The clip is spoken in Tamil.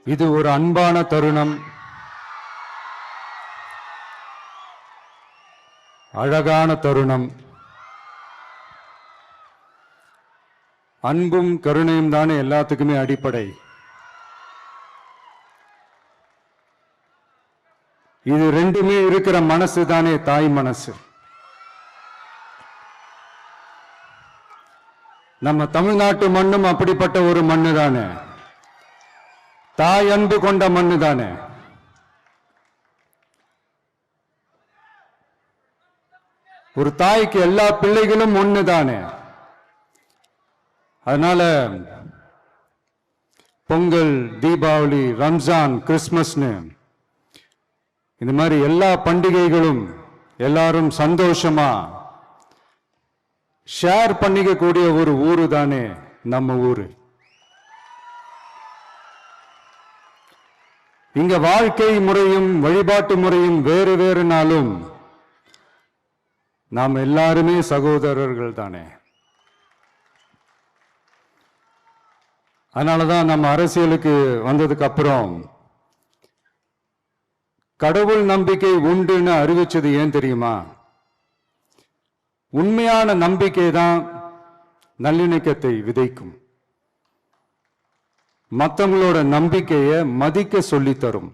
இது ஒரு அன்பான தருணம், அழகான தருணம். அன்பும் கருணையும் தானே எல்லாத்துக்குமே அடிப்படை. இது ரெண்டுமே இருக்கிற மனசு தானே தாய் மனசு. நம்ம தமிழ்நாட்டு மண்ணும் அப்படிப்பட்ட ஒரு மண்ணு தானே, தாய் அன்பு கொண்ட மண்ணு தானே. ஒரு தாய்க்கு எல்லா பிள்ளைகளும் ஒண்ணு தானே. அதனால பொங்கல், தீபாவளி, ரம்ஜான், கிறிஸ்துமஸ்னு இந்த மாதிரி எல்லா பண்டிகைகளும் எல்லாரும் சந்தோஷமா ஷேர் பண்ணிக்க கூடிய ஒரு ஊரு தானே நம்ம ஊரு. இங்க வாழ்க்கை முறையும் வழிபாட்டு முறையும் வேறு வேறுனாலும் நாம் எல்லாருமே சகோதரர்கள் தானே. அதனாலதான் நம்ம அரசியலுக்கு வந்ததுக்கு அப்புறம் கடவுள் நம்பிக்கை உண்டுன்னு அறிவிச்சது ஏன் தெரியுமா? உண்மையான நம்பிக்கை தான் நல்லிணக்கத்தை விதைக்கும், மற்றவங்களோட நம்பிக்கையை மதிக்க சொல்லித் தரும்.